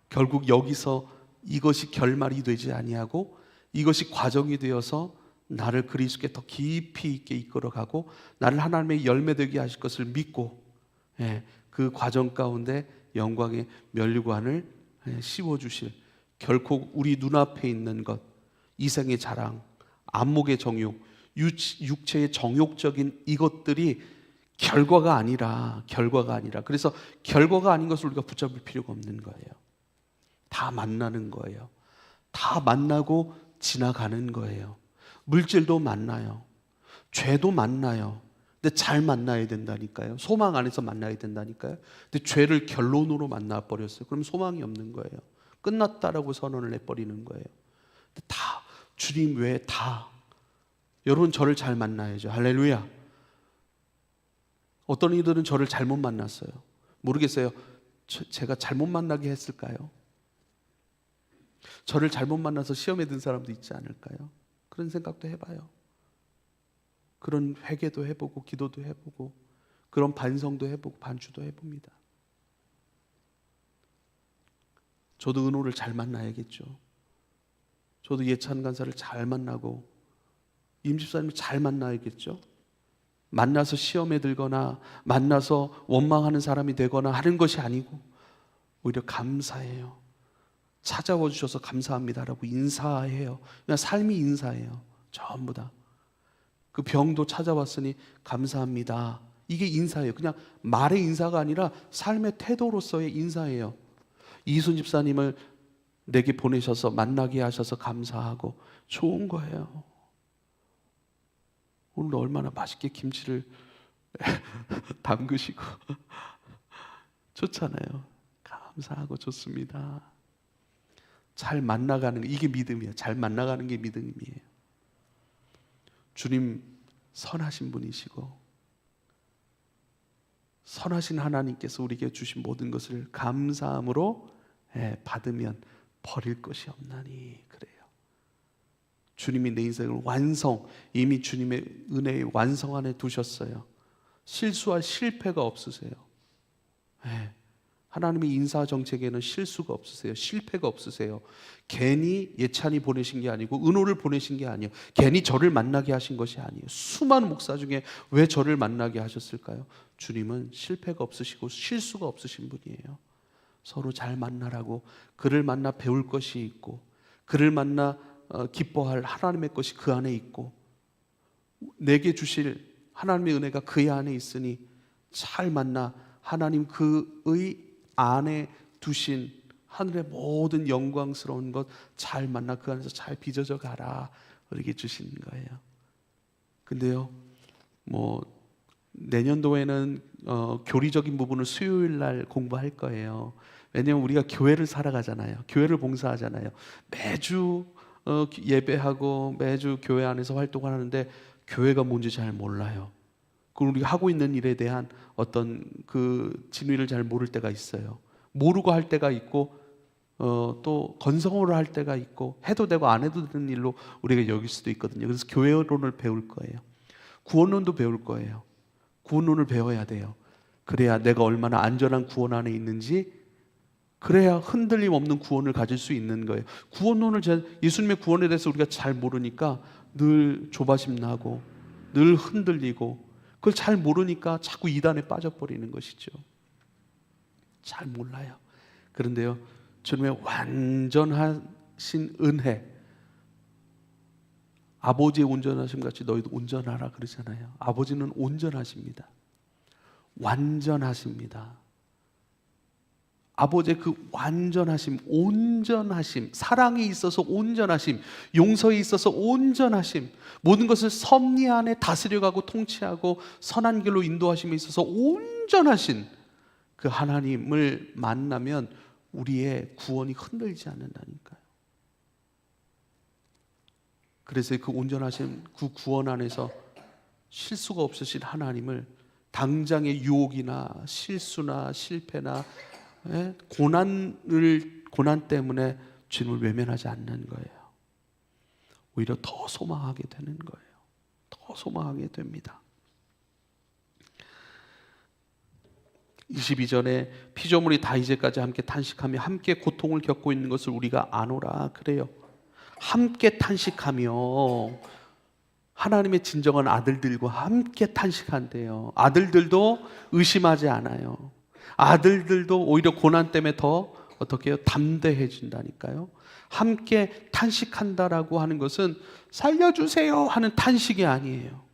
결국 여기서 이것이 결말이 되지 아니하고 이것이 과정이 되어서 나를 그리스도께 더 깊이 있게 이끌어가고 나를 하나님의 열매되게 하실 것을 믿고, 그 과정 가운데 영광의 면류관을 씌워주실, 결코 우리 눈앞에 있는 것, 이생의 자랑, 안목의 정욕, 육체의 정욕적인 이것들이 결과가 아니라, 그래서 결과가 아닌 것을 우리가 붙잡을 필요가 없는 거예요. 다 만나는 거예요. 다 만나고 지나가는 거예요. 물질도 만나요. 죄도 만나요. 근데 잘 만나야 된다니까요. 소망 안에서 만나야 된다니까요. 근데 죄를 결론으로 만나버렸어요. 그럼 소망이 없는 거예요. 끝났다라고 선언을 해버리는 거예요. 근데 다, 주님 외에 다. 여러분, 저를 잘 만나야죠. 할렐루야. 어떤 이들은 저를 잘못 만났어요. 모르겠어요. 제가 잘못 만나게 했을까요? 저를 잘못 만나서 시험에 든 사람도 있지 않을까요? 그런 생각도 해봐요. 그런 회개도 해보고 기도도 해보고 그런 반성도 해보고 반주도 해봅니다. 저도 은호를 잘 만나야겠죠. 저도 예찬 간사를 잘 만나고 임집사님을 잘 만나야겠죠. 만나서 시험에 들거나 만나서 원망하는 사람이 되거나 하는 것이 아니고 오히려 감사해요. 찾아와 주셔서 감사합니다라고 인사해요. 그냥 삶이 인사해요. 전부 다. 그 병도 찾아왔으니 감사합니다. 이게 인사예요. 그냥 말의 인사가 아니라 삶의 태도로서의 인사예요. 이순 집사님을 내게 보내셔서 만나게 하셔서 감사하고 좋은 거예요. 오늘 얼마나 맛있게 김치를 담그시고 좋잖아요. 감사하고 좋습니다. 잘 만나가는 게 이게 믿음이에요. 잘 만나가는 게 믿음이에요. 주님 선하신 분이시고 선하신 하나님께서 우리에게 주신 모든 것을 감사함으로 받으면 버릴 것이 없나니 그래요. 주님이 내 인생을 이미 주님의 은혜의 완성 안에 두셨어요. 실수할 실패가 없으세요. 하나님의 인사 정책에는 실수가 없으세요. 실패가 없으세요. 괜히 예찬이 보내신 게 아니고 은호를 보내신 게 아니에요. 괜히 저를 만나게 하신 것이 아니에요. 수많은 목사 중에 왜 저를 만나게 하셨을까요? 주님은 실패가 없으시고 실수가 없으신 분이에요. 서로 잘 만나라고, 그를 만나 배울 것이 있고 그를 만나 기뻐할 하나님의 것이 그 안에 있고 내게 주실 하나님의 은혜가 그의 안에 있으니 잘 만나 하나님 그의 안에 두신 하늘의 모든 영광스러운 것 잘 만나 그 안에서 잘 빚어져 가라 이렇게 주신 거예요. 근데요 내년도에는 교리적인 부분을 수요일 날 공부할 거예요. 왜냐하면 우리가 교회를 살아가잖아요. 교회를 봉사하잖아요. 매주 예배하고 매주 교회 안에서 활동을 하는데 교회가 뭔지 잘 몰라요. 그리고 우리가 하고 있는 일에 대한 어떤 그 진위를 잘 모를 때가 있어요. 모르고 할 때가 있고 또 건성으로 할 때가 있고 해도 되고 안 해도 되는 일로 우리가 여길 수도 있거든요. 그래서 교회론을 배울 거예요. 구원론도 배울 거예요. 구원론을 배워야 돼요. 그래야 내가 얼마나 안전한 구원 안에 있는지, 그래야 흔들림 없는 구원을 가질 수 있는 거예요. 구원론을 예수님의 구원에 대해서 우리가 잘 모르니까 늘 조바심 나고 늘 흔들리고, 그걸 잘 모르니까 자꾸 이단에 빠져버리는 것이죠. 잘 몰라요. 그런데요, 주님의 완전하신 은혜, 아버지의 온전하심 같이 너희도 온전하라 그러잖아요. 아버지는 온전하십니다. 완전하십니다. 아버지의 그 완전하심, 온전하심, 사랑에 있어서 온전하심, 용서에 있어서 온전하심, 모든 것을 섭리 안에 다스려가고 통치하고 선한 길로 인도하심에 있어서 온전하신 그 하나님을 만나면 우리의 구원이 흔들리지 않는다니까요. 그래서 그 온전하신 그 구원 안에서 실수가 없으신 하나님을 당장의 유혹이나 실수나 실패나 고난 때문에 주님을 외면하지 않는 거예요. 오히려 더 소망하게 되는 거예요. 더 소망하게 됩니다. 22절에 피조물이 다 이제까지 함께 탄식하며 함께 고통을 겪고 있는 것을 우리가 아노라 그래요. 함께 탄식하며 하나님의 진정한 아들들과 함께 탄식한대요. 아들들도 의심하지 않아요. 아들들도 오히려 고난 때문에 더 어떻게 해요? 담대해진다니까요. 함께 탄식한다라고 하는 것은 살려주세요 하는 탄식이 아니에요.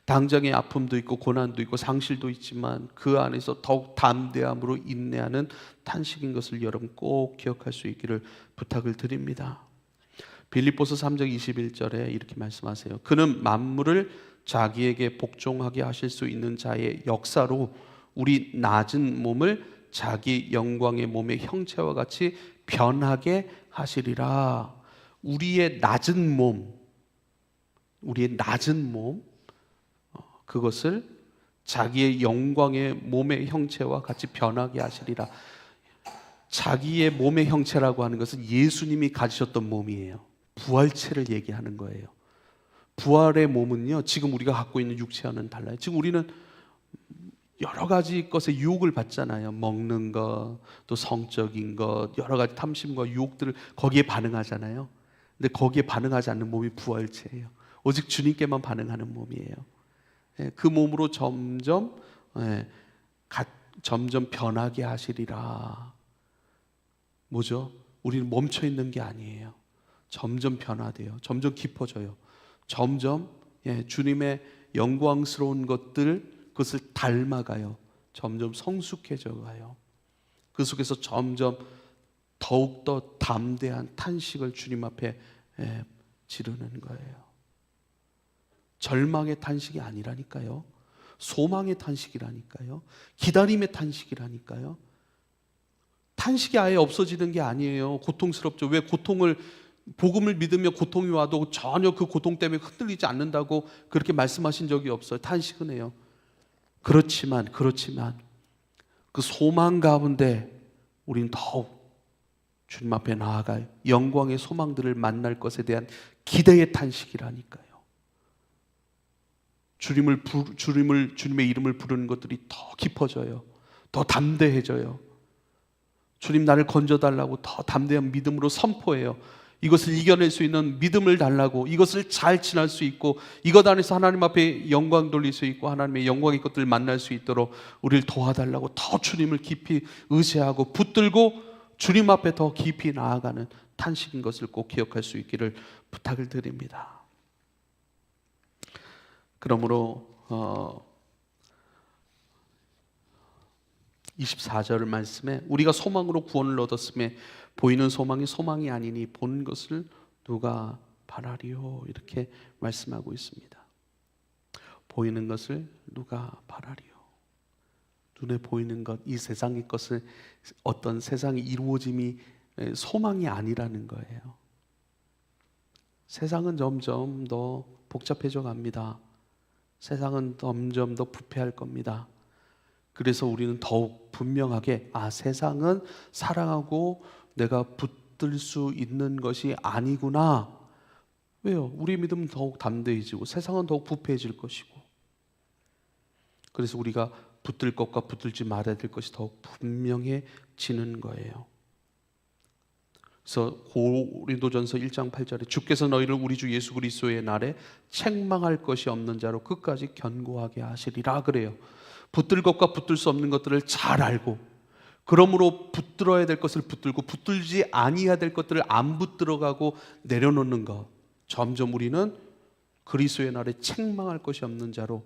당장의 아픔도 있고 고난도 있고 상실도 있지만 그 안에서 더욱 담대함으로 인내하는 탄식인 것을 여러분 꼭 기억할 수 있기를 부탁을 드립니다. 빌립보서 3장 21절에 이렇게 말씀하세요. 그는 만물을 자기에게 복종하게 하실 수 있는 자의 역사로 우리 낮은 몸을 자기 영광의 몸의 형체와 같이 변하게 하시리라. 우리의 낮은 몸, 그것을 자기의 영광의 몸의 형체와 같이 변하게 하시리라. 자기의 몸의 형체라고 하는 것은 예수님이 가지셨던 몸이에요. 부활체를 얘기하는 거예요. 부활의 몸은요, 지금 우리가 갖고 있는 육체와는 달라요. 지금 우리는 여러 가지 것에 유혹을 받잖아요. 먹는 것, 또 성적인 것, 여러 가지 탐심과 유혹들을 거기에 반응하잖아요. 근데 거기에 반응하지 않는 몸이 부활체예요. 오직 주님께만 반응하는 몸이에요. 그 몸으로 점점 점점 변하게 하시리라. 뭐죠? 우리는 멈춰 있는 게 아니에요. 점점 변화돼요. 점점 깊어져요. 점점 주님의 영광스러운 그것을 닮아가요. 점점 성숙해져 가요. 그 속에서 점점 더욱더 담대한 탄식을 주님 앞에 지르는 거예요. 절망의 탄식이 아니라니까요. 소망의 탄식이라니까요. 기다림의 탄식이라니까요. 탄식이 아예 없어지는 게 아니에요. 고통스럽죠. 왜 복음을 믿으며 고통이 와도 전혀 그 고통 때문에 흔들리지 않는다고 그렇게 말씀하신 적이 없어요. 탄식은 해요. 그렇지만 그 소망 가운데 우린 더욱 주님 앞에 나아가요. 영광의 소망들을 만날 것에 대한 기대의 탄식이라니까요. 주님의 이름을 부르는 것들이 더 깊어져요. 더 담대해져요. 주님 나를 건져달라고 더 담대한 믿음으로 선포해요. 이것을 이겨낼 수 있는 믿음을 달라고, 이것을 잘 지날 수 있고, 이것 안에서 하나님 앞에 영광 돌릴 수 있고 하나님의 영광의 것들을 만날 수 있도록 우리를 도와달라고 더 주님을 깊이 의지하고 붙들고 주님 앞에 더 깊이 나아가는 탄식인 것을 꼭 기억할 수 있기를 부탁을 드립니다. 그러므로 24절 말씀에 우리가 소망으로 구원을 얻었음에 보이는 소망이 소망이 아니니 보는 것을 누가 바라리요, 이렇게 말씀하고 있습니다. 보이는 것을 누가 바라리요. 눈에 보이는 것, 이 세상의 것을, 어떤 세상의 이루어짐이 소망이 아니라는 거예요. 세상은 점점 더 복잡해져 갑니다. 세상은 점점 더 부패할 겁니다. 그래서 우리는 더욱 분명하게 세상은 사랑하고 내가 붙들 수 있는 것이 아니구나. 왜요? 우리 믿음은 더욱 담대해지고 세상은 더욱 부패해질 것이고, 그래서 우리가 붙들 것과 붙들지 말아야 될 것이 더욱 분명해지는 거예요. 그래서 고린도전서 1장 8절에 주께서 너희를 우리 주 예수 그리스도의 날에 책망할 것이 없는 자로 끝까지 견고하게 하시리라 그래요. 붙들 것과 붙들 수 없는 것들을 잘 알고, 그러므로 붙들어야 될 것을 붙들고 붙들지 아니해야 될 것들을 안 붙들어가고 내려놓는 것, 점점 우리는 그리스도의 날에 책망할 것이 없는 자로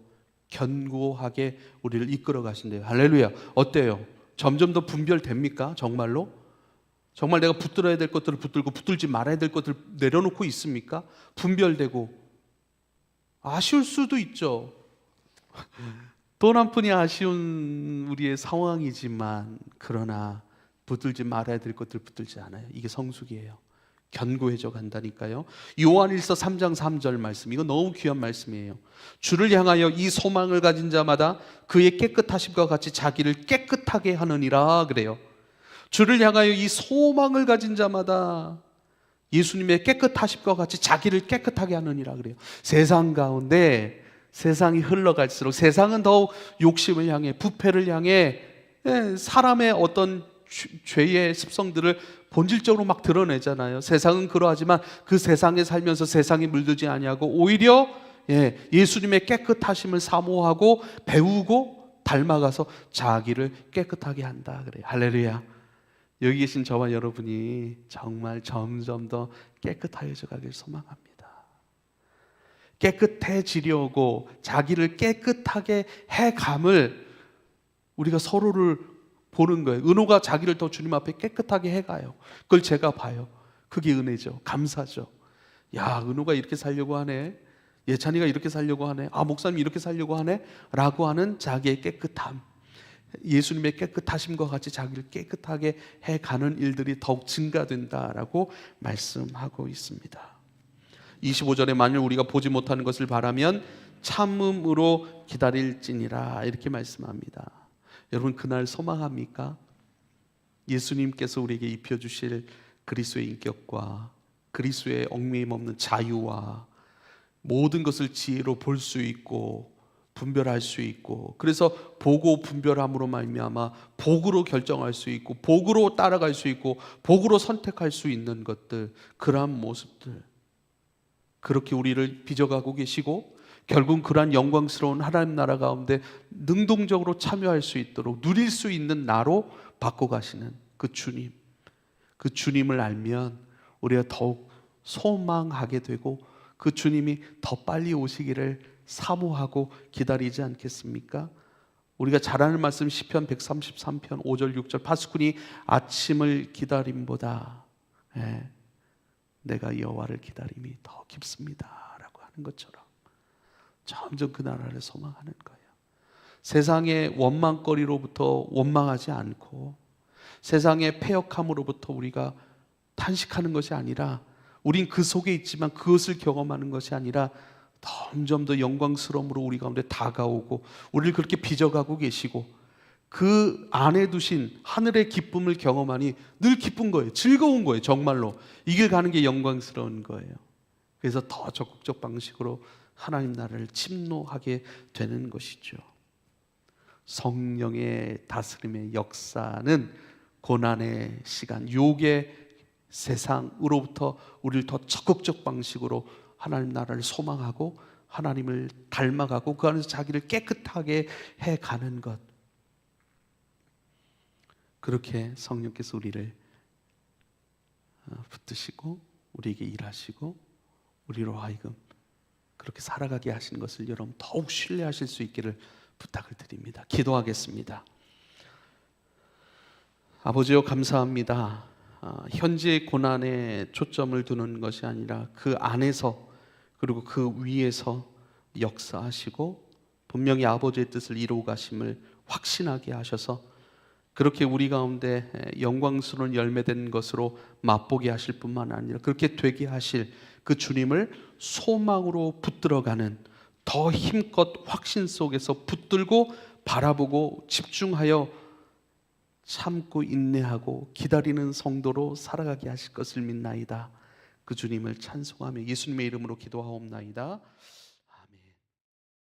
견고하게 우리를 이끌어 가신대요. 할렐루야. 어때요? 점점 더 분별됩니까? 정말로? 정말 내가 붙들어야 될 것들을 붙들고 붙들지 말아야 될 것들을 내려놓고 있습니까? 분별되고. 아쉬울 수도 있죠. 돈 한 푼이 아쉬운 우리의 상황이지만, 그러나 붙들지 말아야 될 것들 붙들지 않아요. 이게 성숙이에요. 견고해져 간다니까요. 요한일서 3장 3절 말씀, 이거 너무 귀한 말씀이에요. 주를 향하여 이 소망을 가진 자마다 그의 깨끗하심과 같이 자기를 깨끗하게 하느니라 그래요. 주를 향하여 이 소망을 가진 자마다 예수님의 깨끗하심과 같이 자기를 깨끗하게 하느니라 그래요. 세상 가운데 세상이 흘러갈수록 세상은 더욱 욕심을 향해, 부패를 향해 사람의 어떤 죄의 습성들을 본질적으로 막 드러내잖아요. 세상은 그러하지만 그 세상에 살면서 세상에 물들지 아니하고 오히려 예수님의 깨끗하심을 사모하고 배우고 닮아가서 자기를 깨끗하게 한다 그래요. 할렐루야. 여기 계신 저와 여러분이 정말 점점 더 깨끗하여져 가길 소망합니다. 깨끗해지려고 자기를 깨끗하게 해감을 우리가 서로를 보는 거예요. 은호가 자기를 더 주님 앞에 깨끗하게 해가요. 그걸 제가 봐요. 그게 은혜죠. 감사죠. 야, 은호가 이렇게 살려고 하네. 예찬이가 이렇게 살려고 하네. 목사님이 이렇게 살려고 하네. 라고 하는 자기의 깨끗함, 예수님의 깨끗하심과 같이 자기를 깨끗하게 해가는 일들이 더욱 증가된다라고 말씀하고 있습니다. 25절에 만일 우리가 보지 못하는 것을 바라면 참음으로 기다릴지니라, 이렇게 말씀합니다. 여러분, 그날 소망합니까? 예수님께서 우리에게 입혀주실 그리스도의 인격과 그리스도의 얽매임 없는 자유와 모든 것을 지혜로 볼 수 있고 분별할 수 있고, 그래서 보고 분별함으로 말미암아 복으로 결정할 수 있고 복으로 따라갈 수 있고 복으로 선택할 수 있는 것들, 그러한 모습들, 그렇게 우리를 빚어가고 계시고 결국 그러한 영광스러운 하나님 나라 가운데 능동적으로 참여할 수 있도록 누릴 수 있는 나로 바꿔가시는 그 주님, 그 주님을 알면 우리가 더욱 소망하게 되고 그 주님이 더 빨리 오시기를 사모하고 기다리지 않겠습니까? 우리가 잘 아는 말씀 시편 133편 5절 6절 파수꾼이 아침을 기다림보다 내가 여호와를 기다림이 더 깊습니다 라고 하는 것처럼 점점 그 나라를 소망하는 거예요. 세상의 원망거리로부터 원망하지 않고 세상의 패역함으로부터 우리가 탄식하는 것이 아니라 우린 그 속에 있지만 그것을 경험하는 것이 아니라 점점 더 영광스러움으로 우리 가운데 다가오고 우리를 그렇게 빚어가고 계시고 그 안에 두신 하늘의 기쁨을 경험하니 늘 기쁜 거예요. 즐거운 거예요. 정말로 이 길 가는 게 영광스러운 거예요. 그래서 더 적극적 방식으로 하나님 나라를 침노하게 되는 것이죠. 성령의 다스림의 역사는 고난의 시간, 유혹의 세상으로부터 우리를 더 적극적 방식으로 하나님 나라를 소망하고 하나님을 닮아가고 그 안에서 자기를 깨끗하게 해가는 것, 그렇게 성령께서 우리를 붙드시고 우리에게 일하시고 우리로 하여금 그렇게 살아가게 하시는 것을 여러분 더욱 신뢰하실 수 있기를 부탁을 드립니다. 기도하겠습니다. 아버지요, 감사합니다. 현재의 고난에 초점을 두는 것이 아니라 그 안에서 그리고 그 위에서 역사하시고 분명히 아버지의 뜻을 이루어 가심을 확신하게 하셔서 그렇게 우리 가운데 영광스러운 열매된 것으로 맛보게 하실 뿐만 아니라 그렇게 되게 하실 그 주님을 소망으로 붙들어가는 더 힘껏 확신 속에서 붙들고 바라보고 집중하여 참고 인내하고 기다리는 성도로 살아가게 하실 것을 믿나이다. 그 주님을 찬송하며 예수님의 이름으로 기도하옵나이다.